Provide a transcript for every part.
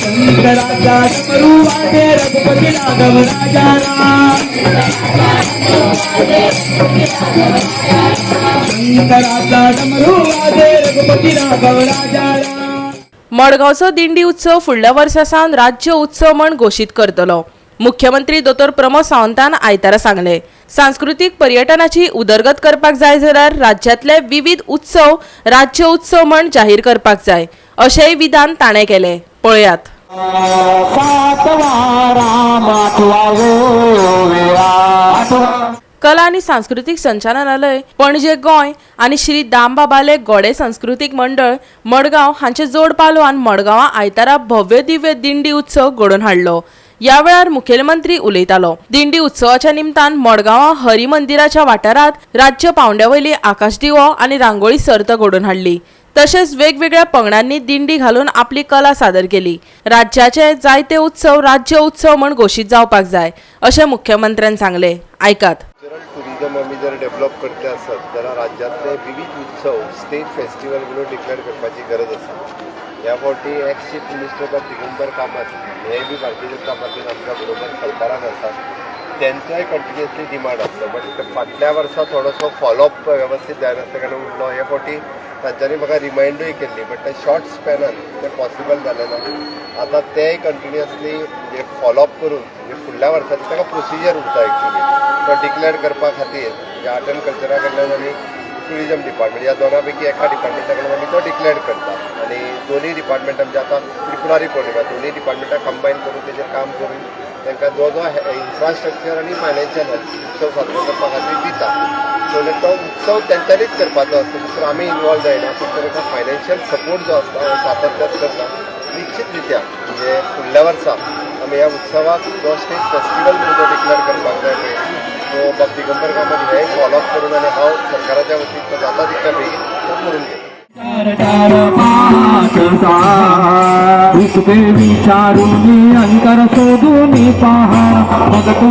शंकराचा डमरू वाजे रघुपती राघव राजाला शंकराचा डमरू वाजे रघुपती राघव राजाला। मडगावचो दिंडी उत्सव फुडल्या वर्सासान राज्य उत्सव म्हण घोषित करतलो। मुख्यमंत्री दोतोर प्रमोद सावंतान आयतारा सांगले सांस्कृतिक पर्यटनाची उदरगत करपाक जाय जाल्यार राज्यातले विविध उत्सव राज्य उत्सव म्हण जाहीर करपाक जाय अशेंय विधान ताणें केले। पळयात। कला आणि सांस्कृतिक संचालनालय पणजे गोंय आणि श्री दामबाबाले गोडे सांस्कृतिक मंडळ मडगांव हांचे जोड पालवान मडगांवां आयतारा भव्य दिव्य दिंडी उत्सव घडोवन हाडलो। या वेळार मुखेलमंत्री उलयतालो। दिंडी उत्सवाच्या निमतान मडगांवां हरी मंदिराच्या वाठारांत राज्य पावंड्यावयली आकाशदिवो आनी रांगोळी सर्त घडोवन हाडली। तशेंच वेगवेगळ्या पंगडांनी दिंडी घालून आपली कला सादर केली। राज्याचे जायते उत्सव राज्य उत्सव म्हण घोषित जावपाक जाय अशें मुख्यमंत्र्यान सांगले। आयकात। टुरिजम आमी जर डेव्हलप करते आसत जाल्यार राज्यांतले विविध उत्सव स्टेट फेस्टिवल म्हणून डिक्लेअर करपाची गरज आसा। ह्या फावटी एक्स चीफ मिनिस्टर डॉ दिगंबर कामत हे बी भारतीय जनता पार्टीन आमच्या बरोबर सरकारान आसात। त्यांचोय कंटिन्युअसली डिमांड आसलो बट फाटल्या वर्सा थोडोसो फॉलोअप व्यवस्थित जायनासल्या कारणान उरलो। ह्या फावटी तांच्यांनी म्हाका रिमांडूय केल्ली बट ते शॉर्ट स्पॅनान ते पॉसिबल जालें ना। आतां तेय कंटिन्युअसली म्हणजे फॉलोअप करून म्हणजे फुडल्या वर्साची ताका प्रोसिजर उरता एक्चुली तो डिक्लेअर करपा खातीर म्हणजे आर्ट एंड कल्चरा कडल्यान आनी टुरिजम डिपार्टमेंट ह्या दोना पैकी एका डिपार्टमेंटा कडल्यान आमी तो डिक्लेअर करता आनी दोनूय डिपार्टमेंट आमचे आतां त्रिपुरारी पौर्णिमा दोनूय डिपार्टमेंटां कंबायन करून तेजेर काम करून तांकां जो इन्फ्रास्ट्रक्चर आनी फायनान्शियल उत्सव साजरो करपा खातीर दिता। सो तो उत्सव तेंच्यांनीच करपाचो आसता दुसरो आमी इनवॉल्व जायना फक्त ताका फायनान्शियल सपोर्ट जो आसता सातत्यान करता। निश्चित रित्या म्हणजे फुडल्या वर्सा आमी ह्या उत्सवाक जो स्टेट फेस्टिवल म्हणून तो डिक्लेअर करपाक जाय पळय तो डॉ दिगंबर कामत हे फॉलोअप करून आनी हांव सरकाराच्या वतीन तो जाता तितल्या बेगीन तो करून घेता। विचारून अंतर शोधून पहा मग तू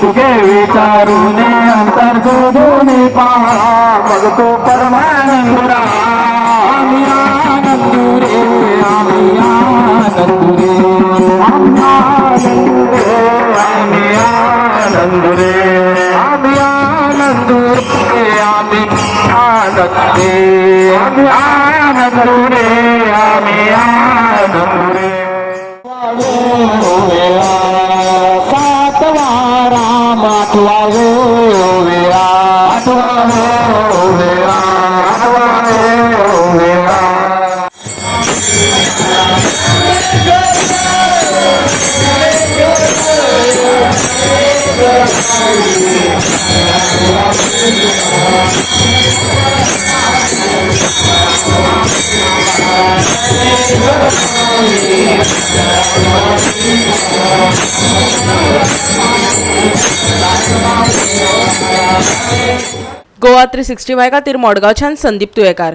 विचारून अंतर शोधून पहा मग तू परमानंद आम्ही आनंद रे आम्ही आनंद रे आम्ही आनंद रे आम्ही आनंद रे आम्ही आनंद रे आम्ही आनंद रे आम्ही आनंद रे। सातवा राम आठवा हो वेळा आठवा हो वेळा आठवा हो वेळा। गोवा 365 खातीर मडगांवच्यान संदीप तुयेकार।